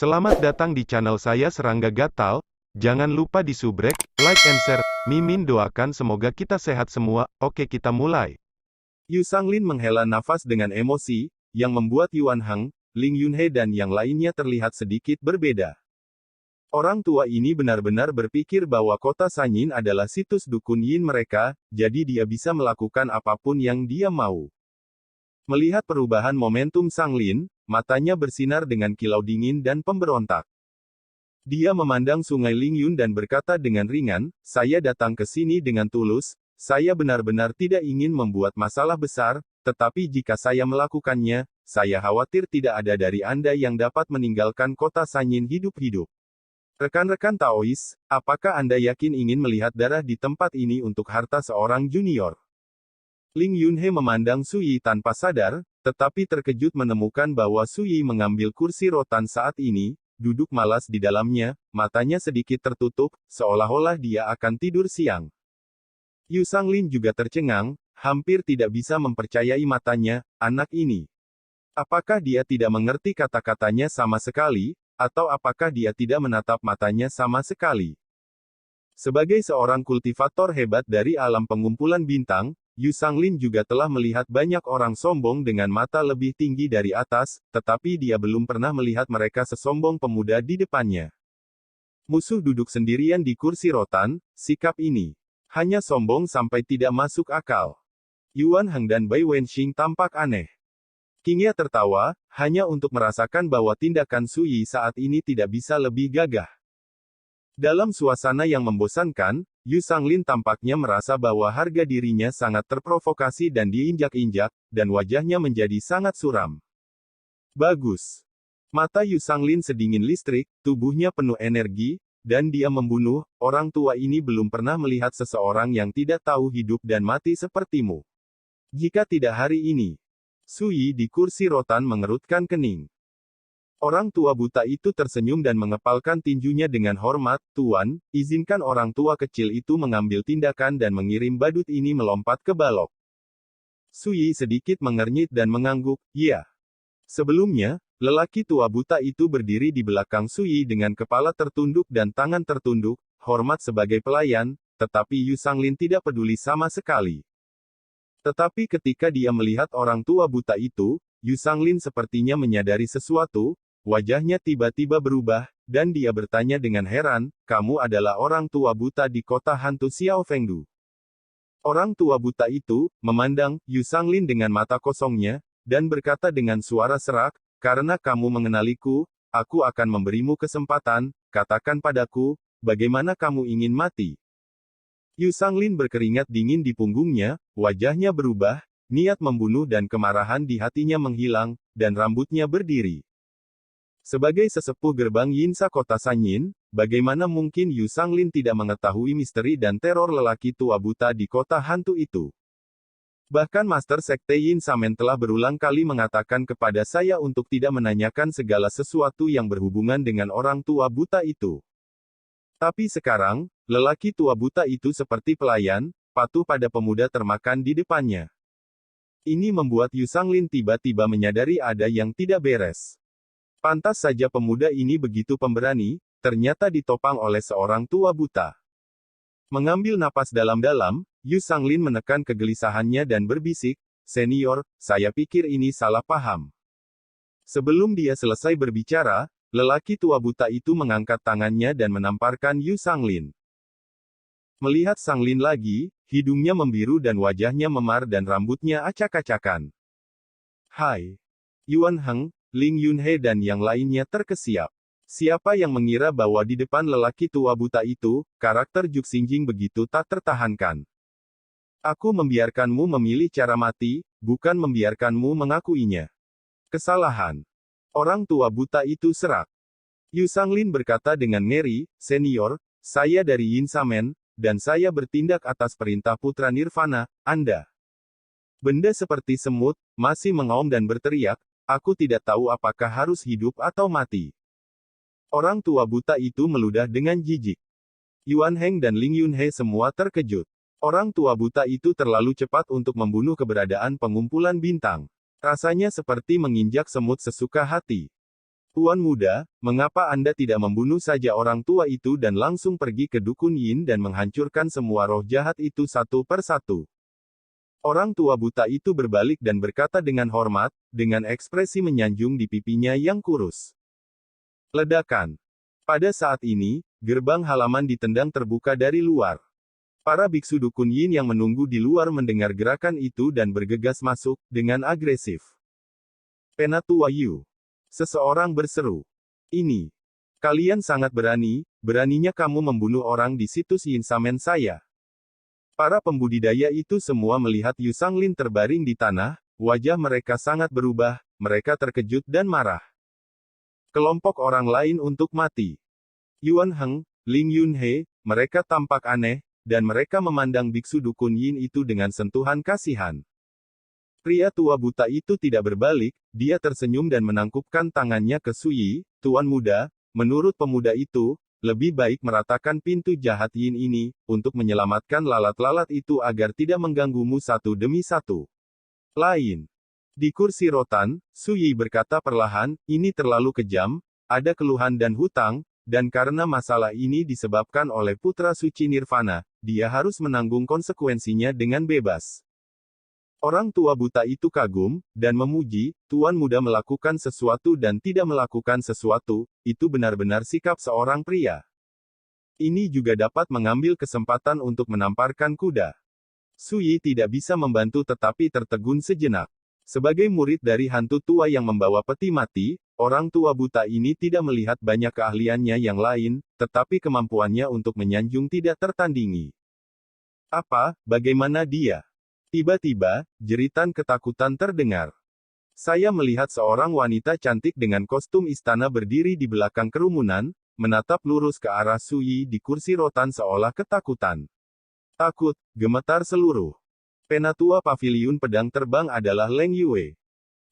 Selamat datang di channel saya Serangga Gatal. Jangan lupa di subrek, like and share. Mimin doakan semoga kita sehat semua. Oke, kita mulai. Yu Sanglin menghela nafas dengan emosi, yang membuat Yuan Heng, Ling Yunhe dan yang lainnya terlihat sedikit berbeda. Orang tua ini benar-benar berpikir bahwa kota Sanyin adalah situs dukun yin mereka, jadi dia bisa melakukan apapun yang dia mau. Melihat perubahan momentum Sanglin, matanya bersinar dengan kilau dingin dan pemberontak. Dia memandang Sungai Lingyun dan berkata dengan ringan, "Saya datang ke sini dengan tulus, saya benar-benar tidak ingin membuat masalah besar, tetapi jika saya melakukannya, saya khawatir tidak ada dari Anda yang dapat meninggalkan kota Sanyin hidup-hidup. Rekan-rekan Taois, apakah Anda yakin ingin melihat darah di tempat ini untuk harta seorang junior?" Ling Yunhe memandang Sui tanpa sadar, tetapi terkejut menemukan bahwa Sui mengambil kursi rotan saat ini, duduk malas di dalamnya, matanya sedikit tertutup, seolah-olah dia akan tidur siang. Yu Sanglin juga tercengang, hampir tidak bisa mempercayai matanya, anak ini. Apakah dia tidak mengerti kata-katanya sama sekali, atau apakah dia tidak menatap matanya sama sekali? Sebagai seorang kultivator hebat dari alam pengumpulan bintang, Yu Sanglin juga telah melihat banyak orang sombong dengan mata lebih tinggi dari atas, tetapi dia belum pernah melihat mereka sesombong pemuda di depannya. Musuh duduk sendirian di kursi rotan, sikap ini hanya sombong sampai tidak masuk akal. Yuan Heng dan Bai Wenxing tampak aneh. Qingya tertawa, hanya untuk merasakan bahwa tindakan Sui saat ini tidak bisa lebih gagah. Dalam suasana yang membosankan, Yu Sanglin tampaknya merasa bahwa harga dirinya sangat terprovokasi dan diinjak-injak, dan wajahnya menjadi sangat suram. Bagus. Mata Yu Sanglin sedingin listrik, tubuhnya penuh energi, dan dia membunuh. Orang tua ini belum pernah melihat seseorang yang tidak tahu hidup dan mati sepertimu. Jika tidak hari ini. Sui di kursi rotan mengerutkan kening. Orang tua buta itu tersenyum dan mengepalkan tinjunya dengan hormat, "Tuan, izinkan orang tua kecil itu mengambil tindakan dan mengirim badut ini melompat ke balok." Sui sedikit mengernyit dan mengangguk, "Ya." Sebelumnya, lelaki tua buta itu berdiri di belakang Sui dengan kepala tertunduk dan tangan tertunduk, hormat sebagai pelayan, tetapi Yu Sanglin tidak peduli sama sekali. Tetapi ketika dia melihat orang tua buta itu, Yu Sanglin sepertinya menyadari sesuatu. Wajahnya tiba-tiba berubah, dan dia bertanya dengan heran, "Kamu adalah orang tua buta di kota hantu Xiao Fengdu?" Orang tua buta itu memandang Yu Sanglin dengan mata kosongnya, dan berkata dengan suara serak, "Karena kamu mengenaliku, aku akan memberimu kesempatan, katakan padaku, bagaimana kamu ingin mati?" Yu Sanglin berkeringat dingin di punggungnya, wajahnya berubah, niat membunuh dan kemarahan di hatinya menghilang, dan rambutnya berdiri. Sebagai sesepuh gerbang Yinsa kota Sanyin, bagaimana mungkin Yu Sanglin tidak mengetahui misteri dan teror lelaki tua buta di kota hantu itu? Bahkan Master Sekte Yin Samen telah berulang kali mengatakan kepada saya untuk tidak menanyakan segala sesuatu yang berhubungan dengan orang tua buta itu. Tapi sekarang, lelaki tua buta itu seperti pelayan, patuh pada pemuda termakan di depannya. Ini membuat Yu Sanglin tiba-tiba menyadari ada yang tidak beres. Pantas saja pemuda ini begitu pemberani, ternyata ditopang oleh seorang tua buta. Mengambil napas dalam-dalam, Yu Sanglin menekan kegelisahannya dan berbisik, "Senior, saya pikir ini salah paham." Sebelum dia selesai berbicara, lelaki tua buta itu mengangkat tangannya dan menamparkan Yu Sanglin. Melihat Sanglin lagi, hidungnya membiru dan wajahnya memar dan rambutnya acak-acakan. "Hai." Yuan Heng, Ling Yunhe dan yang lainnya terkesiap. Siapa yang mengira bahwa di depan lelaki tua buta itu, karakter Juk Xingjing begitu tak tertahankan. "Aku membiarkanmu memilih cara mati, bukan membiarkanmu mengakuinya." "Kesalahan." Orang tua buta itu serak. Yu Sanglin berkata dengan ngeri, "Senior, saya dari Yin Samen, dan saya bertindak atas perintah Putra Nirvana, Anda." Benda seperti semut, masih mengaum dan berteriak, "Aku tidak tahu apakah harus hidup atau mati." Orang tua buta itu meludah dengan jijik. Yuan Heng dan Ling Yunhe semua terkejut. Orang tua buta itu terlalu cepat untuk membunuh keberadaan pengumpulan bintang. Rasanya seperti menginjak semut sesuka hati. Tuan muda, mengapa Anda tidak membunuh saja orang tua itu dan langsung pergi ke dukun Yin dan menghancurkan semua roh jahat itu satu per satu? Orang tua buta itu berbalik dan berkata dengan hormat, dengan ekspresi menyanjung di pipinya yang kurus. Ledakan. Pada saat ini, gerbang halaman ditendang terbuka dari luar. Para biksu dukun Yin yang menunggu di luar mendengar gerakan itu dan bergegas masuk, dengan agresif. Penatua Yu. Seseorang berseru. Ini. Kalian sangat berani, beraninya kamu membunuh orang di situs Yin Samen saya. Para pembudidaya itu semua melihat Yu Sanglin terbaring di tanah, wajah mereka sangat berubah, mereka terkejut dan marah. Kelompok orang lain untuk mati. Yuan Heng, Ling Yunhe, mereka tampak aneh, dan mereka memandang biksu dukun Yin itu dengan sentuhan kasihan. Pria tua buta itu tidak berbalik, dia tersenyum dan menangkupkan tangannya ke Suyi, Tuan muda, menurut pemuda itu, lebih baik meratakan pintu jahat Yin ini, untuk menyelamatkan lalat-lalat itu agar tidak mengganggumu satu demi satu. Lain. Di kursi rotan, Suyi berkata perlahan, ini terlalu kejam, ada keluhan dan hutang, dan karena masalah ini disebabkan oleh putra suci Nirvana, dia harus menanggung konsekuensinya dengan bebas. Orang tua buta itu kagum, dan memuji, Tuan muda melakukan sesuatu dan tidak melakukan sesuatu, itu benar-benar sikap seorang pria. Ini juga dapat mengambil kesempatan untuk menamparkan kuda. Suyi tidak bisa membantu tetapi tertegun sejenak. Sebagai murid dari hantu tua yang membawa peti mati, orang tua buta ini tidak melihat banyak keahliannya yang lain, tetapi kemampuannya untuk menyanjung tidak tertandingi. Apa, bagaimana dia? Tiba-tiba, jeritan ketakutan terdengar. Saya melihat seorang wanita cantik dengan kostum istana berdiri di belakang kerumunan, menatap lurus ke arah Suyi di kursi rotan seolah ketakutan. Takut, gemetar seluruh. Penatua Paviliun Pedang Terbang adalah Leng Yue.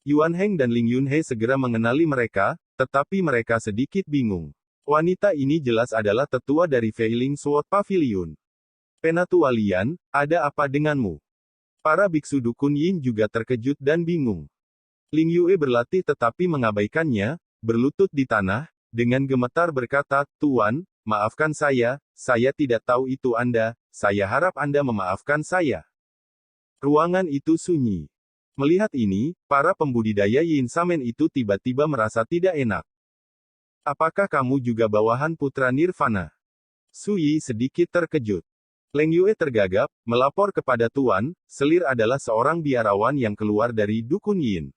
Yuan Heng dan Ling Yunhe segera mengenali mereka, tetapi mereka sedikit bingung. Wanita ini jelas adalah tetua dari Feiling Sword Pavilion. Penatua Lian, ada apa denganmu? Para biksu dukun Yin juga terkejut dan bingung. Ling Yue berlatih tetapi mengabaikannya, berlutut di tanah, dengan gemetar berkata, Tuan, maafkan saya tidak tahu itu Anda, saya harap Anda memaafkan saya. Ruangan itu sunyi. Melihat ini, para pembudidaya Yin Samen itu tiba-tiba merasa tidak enak. Apakah kamu juga bawahan putra Nirvana? Suyi sedikit terkejut. Leng Yue tergagap, melapor kepada Tuan, Selir adalah seorang biarawan yang keluar dari dukun Yin.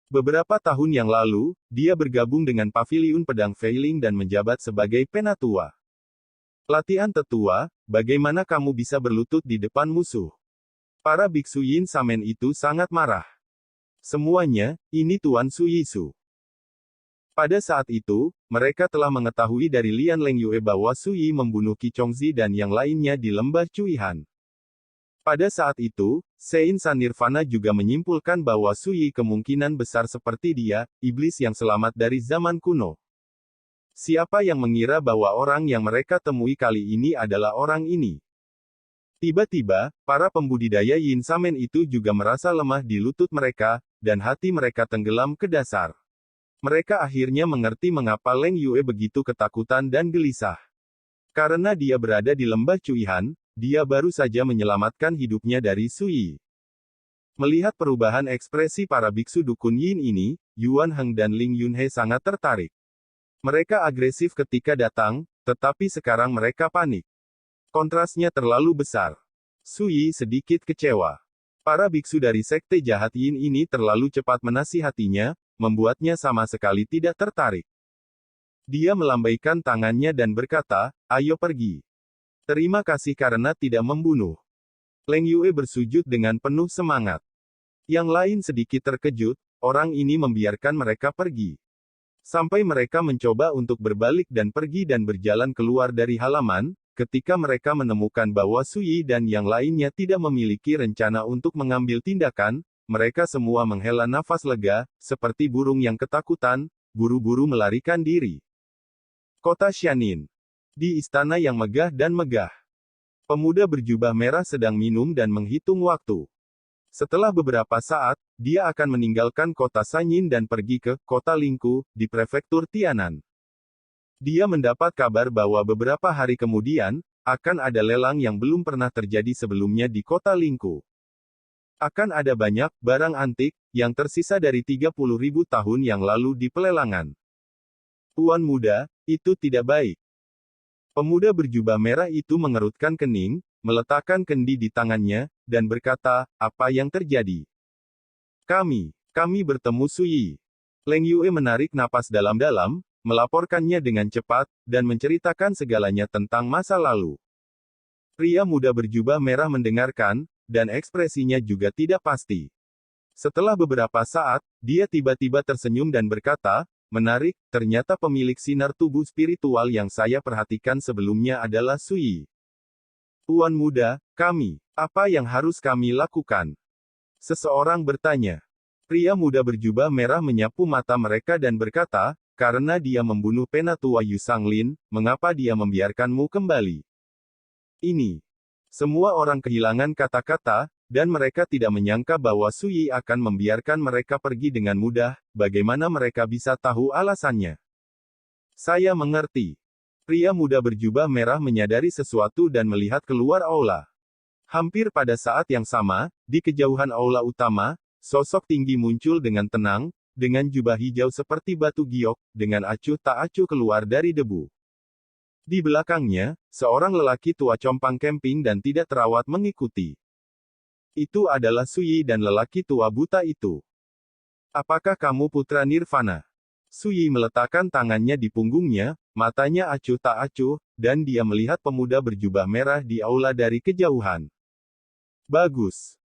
Beberapa tahun yang lalu, dia bergabung dengan Paviliun Pedang Feiling dan menjabat sebagai penatua. Latihan tetua, bagaimana kamu bisa berlutut di depan musuh? Para biksu Yin Samen itu sangat marah. Semuanya, ini Tuan Suyisu. Pada saat itu, mereka telah mengetahui dari Lian Leng Yue bahwa Suyi membunuh Qi Chongzi dan yang lainnya di lembah Cuihan. Pada saat itu, Sein San Nirvana juga menyimpulkan bahwa Suyi kemungkinan besar seperti dia, iblis yang selamat dari zaman kuno. Siapa yang mengira bahwa orang yang mereka temui kali ini adalah orang ini? Tiba-tiba, para pembudidaya Yin Samen itu juga merasa lemah di lutut mereka, dan hati mereka tenggelam ke dasar. Mereka akhirnya mengerti mengapa Leng Yue begitu ketakutan dan gelisah. Karena dia berada di lembah Cuihan, dia baru saja menyelamatkan hidupnya dari Suyi. Melihat perubahan ekspresi para biksu dukun Yin ini, Yuan Heng dan Ling Yunhe sangat tertarik. Mereka agresif ketika datang, tetapi sekarang mereka panik. Kontrasnya terlalu besar. Suyi sedikit kecewa. Para biksu dari sekte jahat Yin ini terlalu cepat menasihatinya, membuatnya sama sekali tidak tertarik. Dia melambaikan tangannya dan berkata, ayo pergi. Terima kasih karena tidak membunuh. Leng Yue bersujud dengan penuh semangat. Yang lain sedikit terkejut, orang ini membiarkan mereka pergi. Sampai mereka mencoba untuk berbalik dan pergi dan berjalan keluar dari halaman, ketika mereka menemukan bahwa Suyi dan yang lainnya tidak memiliki rencana untuk mengambil tindakan, mereka semua menghela nafas lega, seperti burung yang ketakutan, buru-buru melarikan diri. Kota Xianin. Di istana yang megah dan megah. Pemuda berjubah merah sedang minum dan menghitung waktu. Setelah beberapa saat, dia akan meninggalkan kota Sanyin dan pergi ke kota Lingku, di prefektur Tianan. Dia mendapat kabar bahwa beberapa hari kemudian, akan ada lelang yang belum pernah terjadi sebelumnya di kota Lingku. Akan ada banyak barang antik yang tersisa dari 30.000 tahun yang lalu di pelelangan. Tuan muda, itu tidak baik. Pemuda berjubah merah itu mengerutkan kening, meletakkan kendi di tangannya, dan berkata, apa yang terjadi? Kami bertemu Suyi. Leng Yue menarik napas dalam-dalam, melaporkannya dengan cepat, dan menceritakan segalanya tentang masa lalu. Pria muda berjubah merah mendengarkan, dan ekspresinya juga tidak pasti. Setelah beberapa saat, dia tiba-tiba tersenyum dan berkata, menarik, ternyata pemilik sinar tubuh spiritual yang saya perhatikan sebelumnya adalah Suyi. Tuan muda, apa yang harus kami lakukan? Seseorang bertanya. Pria muda berjubah merah menyapu mata mereka dan berkata, karena dia membunuh penatua Yu Sanglin, mengapa dia membiarkanmu kembali? Ini. Semua orang kehilangan kata-kata, dan mereka tidak menyangka bahwa Suyi akan membiarkan mereka pergi dengan mudah, bagaimana mereka bisa tahu alasannya? Saya mengerti. Pria muda berjubah merah menyadari sesuatu dan melihat keluar aula. Hampir pada saat yang sama, di kejauhan aula utama, sosok tinggi muncul dengan tenang, dengan jubah hijau seperti batu giok, dengan acuh tak acuh keluar dari debu. Di belakangnya, seorang lelaki tua compang camping dan tidak terawat mengikuti. Itu adalah Suyi dan lelaki tua buta itu. Apakah kamu putra Nirvana? Suyi meletakkan tangannya di punggungnya, matanya acuh tak acuh, dan dia melihat pemuda berjubah merah di aula dari kejauhan. Bagus.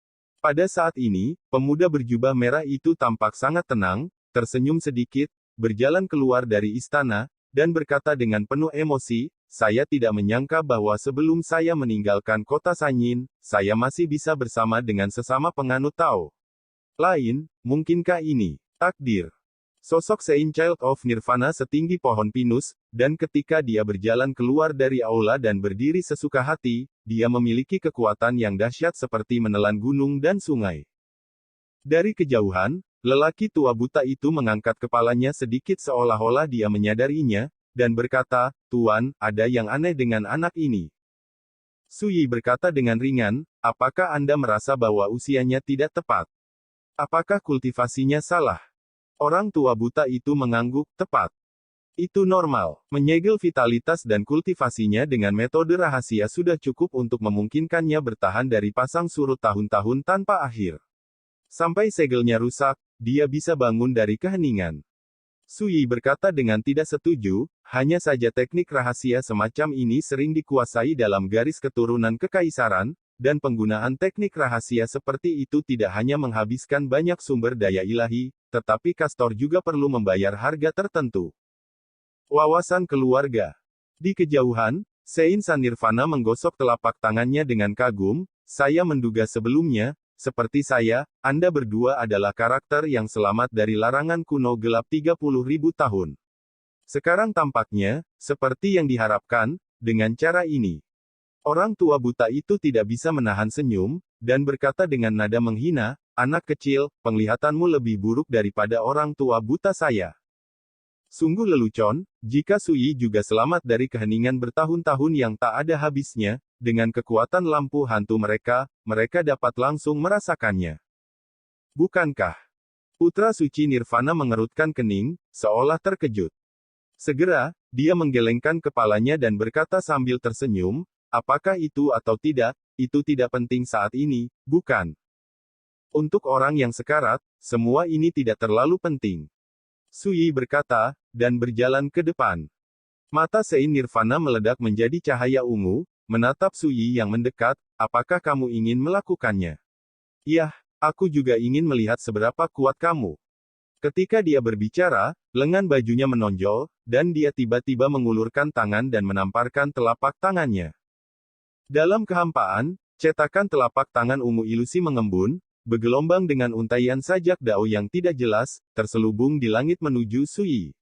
Pada saat ini, pemuda berjubah merah itu tampak sangat tenang, tersenyum sedikit, berjalan keluar dari istana, dan berkata dengan penuh emosi, saya tidak menyangka bahwa sebelum saya meninggalkan kota Sanyin, saya masih bisa bersama dengan sesama penganut Tao lain, mungkinkah ini takdir? Sosok Saint Child of Nirvana setinggi pohon pinus, dan ketika dia berjalan keluar dari aula dan berdiri sesuka hati, dia memiliki kekuatan yang dahsyat seperti menelan gunung dan sungai. Dari kejauhan, lelaki tua buta itu mengangkat kepalanya sedikit seolah-olah dia menyadarinya, dan berkata, Tuan, ada yang aneh dengan anak ini. Suyi berkata dengan ringan, apakah Anda merasa bahwa usianya tidak tepat? Apakah kultivasinya salah? Orang tua buta itu mengangguk, tepat. Itu normal. Menyegel vitalitas dan kultivasinya dengan metode rahasia sudah cukup untuk memungkinkannya bertahan dari pasang surut tahun-tahun tanpa akhir. Sampai segelnya rusak, dia bisa bangun dari keheningan. Suyi berkata dengan tidak setuju, hanya saja teknik rahasia semacam ini sering dikuasai dalam garis keturunan kekaisaran, dan penggunaan teknik rahasia seperti itu tidak hanya menghabiskan banyak sumber daya ilahi, tetapi Kastor juga perlu membayar harga tertentu. Wawasan keluarga. Di kejauhan, Saint San Nirvana menggosok telapak tangannya dengan kagum, saya menduga sebelumnya, seperti saya, Anda berdua adalah karakter yang selamat dari larangan kuno gelap 30.000 tahun. Sekarang tampaknya, seperti yang diharapkan, dengan cara ini. Orang tua buta itu tidak bisa menahan senyum, dan berkata dengan nada menghina, anak kecil, penglihatanmu lebih buruk daripada orang tua buta saya. Sungguh lelucon, jika Suyi juga selamat dari keheningan bertahun-tahun yang tak ada habisnya, dengan kekuatan lampu hantu mereka dapat langsung merasakannya. Bukankah? Putra suci Nirvana mengerutkan kening, seolah terkejut. Segera, dia menggelengkan kepalanya dan berkata sambil tersenyum, apakah itu atau tidak, itu tidak penting saat ini, bukan? Untuk orang yang sekarat, semua ini tidak terlalu penting. Suyi berkata, dan berjalan ke depan. Mata Saint Nirvana meledak menjadi cahaya ungu, menatap Suyi yang mendekat, apakah kamu ingin melakukannya? Yah, aku juga ingin melihat seberapa kuat kamu. Ketika dia berbicara, lengan bajunya menonjol, dan dia tiba-tiba mengulurkan tangan dan menamparkan telapak tangannya. Dalam kehampaan, cetakan telapak tangan ungu ilusi mengembun, bergelombang dengan untaian sajak dao yang tidak jelas, terselubung di langit menuju Suyi.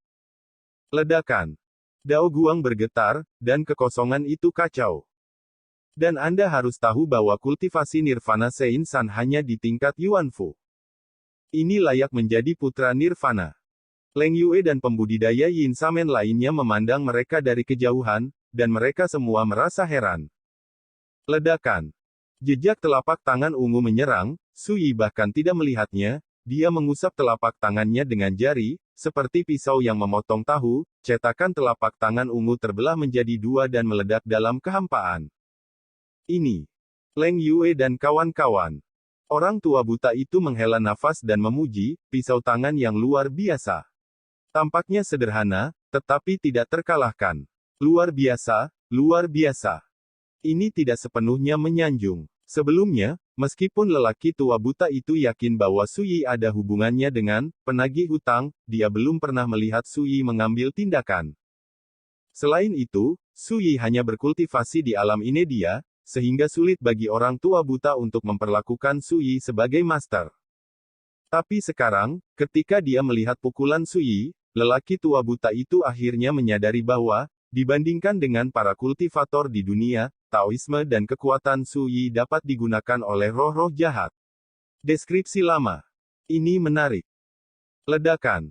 Ledakan. Dao Guang bergetar, dan kekosongan itu kacau. Dan Anda harus tahu bahwa kultivasi Nirvana Saint San hanya di tingkat Yuanfu. Ini layak menjadi putra nirvana. Leng Yue dan pembudidaya Yin Samen lainnya memandang mereka dari kejauhan, dan mereka semua merasa heran. Ledakan. Jejak telapak tangan ungu menyerang, Sui bahkan tidak melihatnya, dia mengusap telapak tangannya dengan jari, seperti pisau yang memotong tahu, cetakan telapak tangan ungu terbelah menjadi dua dan meledak dalam kehampaan. Ini. Leng Yue dan kawan-kawan. Orang tua buta itu menghela nafas dan memuji, pisau tangan yang luar biasa. Tampaknya sederhana, tetapi tidak terkalahkan. Luar biasa, luar biasa. Ini tidak sepenuhnya menyanjung. Sebelumnya, meskipun lelaki tua buta itu yakin bahwa Sui ada hubungannya dengan penagih hutang, dia belum pernah melihat Sui mengambil tindakan. Selain itu, Sui hanya berkultivasi di alam Inedia, sehingga sulit bagi orang tua buta untuk memperlakukan Sui sebagai master. Tapi sekarang, ketika dia melihat pukulan Sui, lelaki tua buta itu akhirnya menyadari bahwa, dibandingkan dengan para kultivator di dunia, Taoisme dan kekuatan Sui dapat digunakan oleh roh-roh jahat. Deskripsi lama. Ini menarik. Ledakan.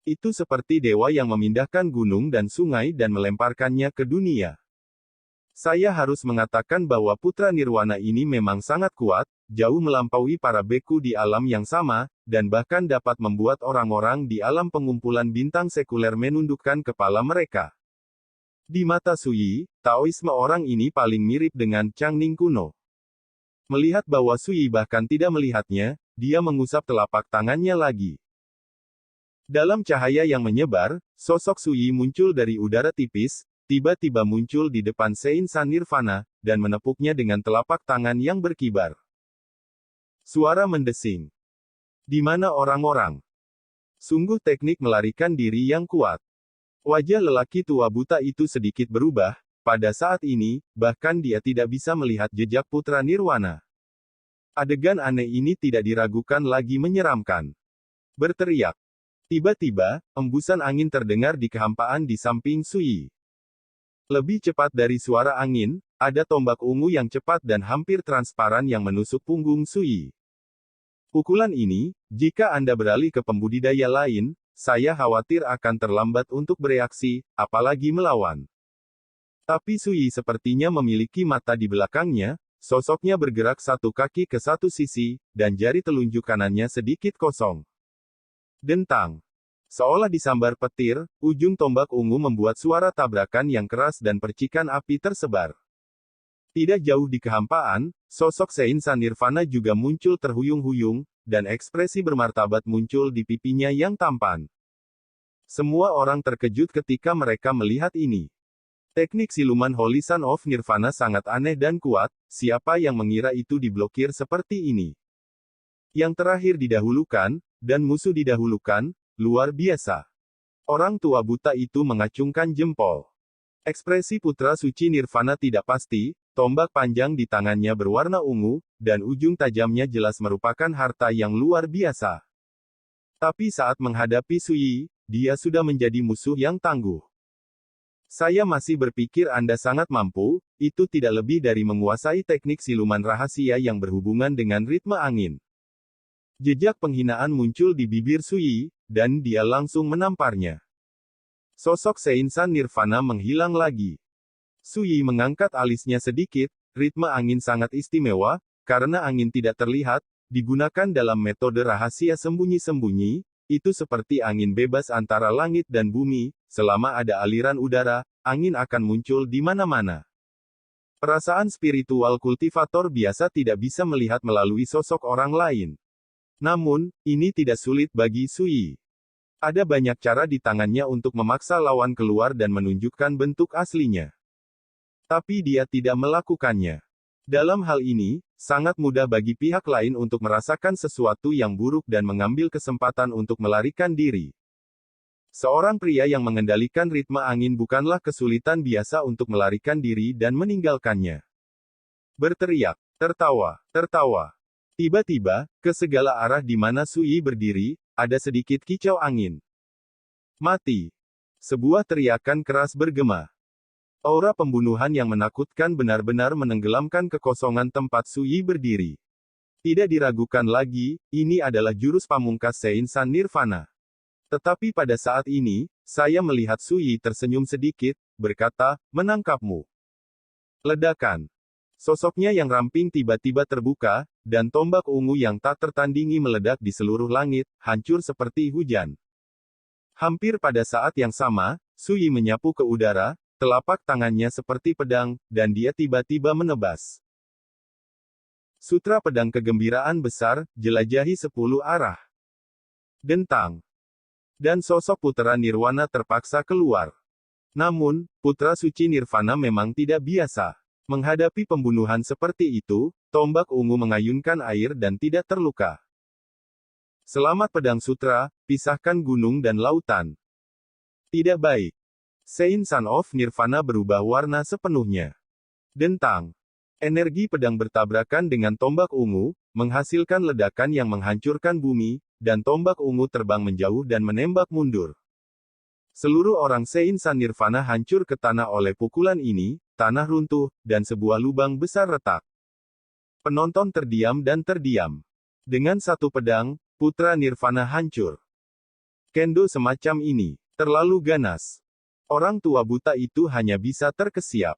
Itu seperti dewa yang memindahkan gunung dan sungai dan melemparkannya ke dunia. Saya harus mengatakan bahwa putra nirwana ini memang sangat kuat, jauh melampaui para beku di alam yang sama, dan bahkan dapat membuat orang-orang di alam pengumpulan bintang sekuler menundukkan kepala mereka. Di mata Sui, Taoisme orang ini paling mirip dengan Changning kuno. Melihat bahwa Sui bahkan tidak melihatnya, dia mengusap telapak tangannya lagi. Dalam cahaya yang menyebar, sosok Sui muncul dari udara tipis, tiba-tiba muncul di depan Seinsan Nirvana, dan menepuknya dengan telapak tangan yang berkibar. Suara mendesing. Di mana orang-orang? Sungguh teknik melarikan diri yang kuat. Wajah lelaki tua buta itu sedikit berubah, pada saat ini, bahkan dia tidak bisa melihat jejak putra nirwana. Adegan aneh ini tidak diragukan lagi menyeramkan. Berteriak. Tiba-tiba, embusan angin terdengar di kehampaan di samping Sui. Lebih cepat dari suara angin, ada tombak ungu yang cepat dan hampir transparan yang menusuk punggung Sui. Pukulan ini, jika Anda beralih ke pembudidaya lain, saya khawatir akan terlambat untuk bereaksi, apalagi melawan. Tapi Sui sepertinya memiliki mata di belakangnya, sosoknya bergerak satu kaki ke satu sisi, dan jari telunjuk kanannya sedikit kosong. Dentang. Seolah disambar petir, ujung tombak ungu membuat suara tabrakan yang keras dan percikan api tersebar. Tidak jauh di kehampaan, sosok Seinsan Nirvana juga muncul terhuyung-huyung, dan ekspresi bermartabat muncul di pipinya yang tampan. Semua orang terkejut ketika mereka melihat ini. Teknik siluman Holy Sun of Nirvana sangat aneh dan kuat, siapa yang mengira itu diblokir seperti ini? Yang terakhir didahulukan, dan musuh didahulukan, luar biasa. Orang tua buta itu mengacungkan jempol. Ekspresi putra suci Nirvana tidak pasti, tombak panjang di tangannya berwarna ungu, dan ujung tajamnya jelas merupakan harta yang luar biasa. Tapi saat menghadapi Sui, dia sudah menjadi musuh yang tangguh. Saya masih berpikir Anda sangat mampu, itu tidak lebih dari menguasai teknik siluman rahasia yang berhubungan dengan ritme angin. Jejak penghinaan muncul di bibir Sui, dan dia langsung menamparnya. Sosok Seinsan Nirvana menghilang lagi. Sui mengangkat alisnya sedikit, ritme angin sangat istimewa, karena angin tidak terlihat, digunakan dalam metode rahasia sembunyi-sembunyi, itu seperti angin bebas antara langit dan bumi, selama ada aliran udara, angin akan muncul di mana-mana. Perasaan spiritual kultivator biasa tidak bisa melihat melalui sosok orang lain. Namun, ini tidak sulit bagi Sui. Ada banyak cara di tangannya untuk memaksa lawan keluar dan menunjukkan bentuk aslinya. Tapi dia tidak melakukannya. Dalam hal ini, sangat mudah bagi pihak lain untuk merasakan sesuatu yang buruk dan mengambil kesempatan untuk melarikan diri. Seorang pria yang mengendalikan ritme angin bukanlah kesulitan biasa untuk melarikan diri dan meninggalkannya. Berteriak, tertawa, tertawa. Tiba-tiba, ke segala arah di mana Sui berdiri, ada sedikit kicau angin. Mati. Sebuah teriakan keras bergema. Aura pembunuhan yang menakutkan benar-benar menenggelamkan kekosongan tempat Sui berdiri. Tidak diragukan lagi, ini adalah jurus pamungkas Seinsan Nirvana. Tetapi pada saat ini, saya melihat Sui tersenyum sedikit, berkata, menangkapmu. Ledakan. Sosoknya yang ramping tiba-tiba terbuka, dan tombak ungu yang tak tertandingi meledak di seluruh langit, hancur seperti hujan. Hampir pada saat yang sama, Sui menyapu ke udara, telapak tangannya seperti pedang, dan dia tiba-tiba menebas. Sutra pedang kegembiraan besar, jelajahi 10 arah. Dentang. Dan sosok Putra Nirwana terpaksa keluar. Namun, Putra Suci Nirvana memang tidak biasa. Menghadapi pembunuhan seperti itu, tombak ungu mengayunkan air dan tidak terluka. Selamat pedang sutra, pisahkan gunung dan lautan. Tidak baik. Seinsan of Nirvana berubah warna sepenuhnya. Dentang. Energi pedang bertabrakan dengan tombak ungu, menghasilkan ledakan yang menghancurkan bumi, dan tombak ungu terbang menjauh dan menembak mundur. Seluruh orang Seinsan Nirvana hancur ke tanah oleh pukulan ini, tanah runtuh, dan sebuah lubang besar retak. Penonton terdiam dan terdiam. Dengan satu pedang, Putra Nirvana hancur. Kendo semacam ini, terlalu ganas. Orang tua buta itu hanya bisa terkesiap.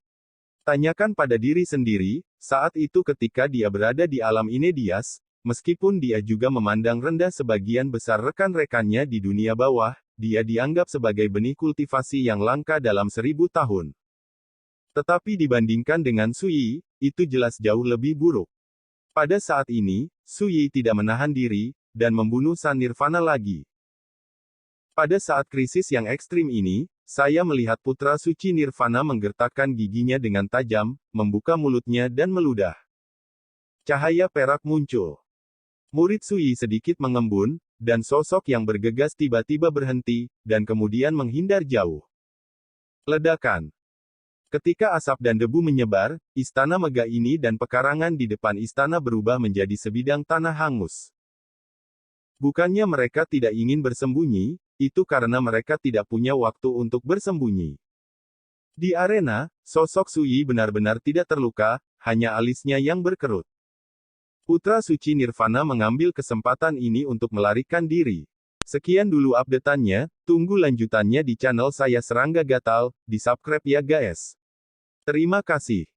Tanyakan pada diri sendiri, saat itu ketika dia berada di alam Inedias, meskipun dia juga memandang rendah sebagian besar rekan-rekannya di dunia bawah, dia dianggap sebagai benih kultivasi yang langka dalam 1000 tahun. Tetapi dibandingkan dengan Sui, itu jelas jauh lebih buruk. Pada saat ini, Sui tidak menahan diri, dan membunuh San Nirvana lagi. Pada saat krisis yang ekstrim ini, saya melihat Putra Suci Nirvana menggertakkan giginya dengan tajam, membuka mulutnya dan meludah. Cahaya perak muncul. Murid Sui sedikit mengembun, dan sosok yang bergegas tiba-tiba berhenti, dan kemudian menghindar jauh. Ledakan. Ketika asap dan debu menyebar, istana megah ini dan pekarangan di depan istana berubah menjadi sebidang tanah hangus. Bukannya mereka tidak ingin bersembunyi, itu karena mereka tidak punya waktu untuk bersembunyi. Di arena, sosok Sui benar-benar tidak terluka, hanya alisnya yang berkerut. Putra Suci Nirvana mengambil kesempatan ini untuk melarikan diri. Sekian dulu update-annya, tunggu lanjutannya di channel saya Serangga Gatal, di subscribe ya guys. Terima kasih.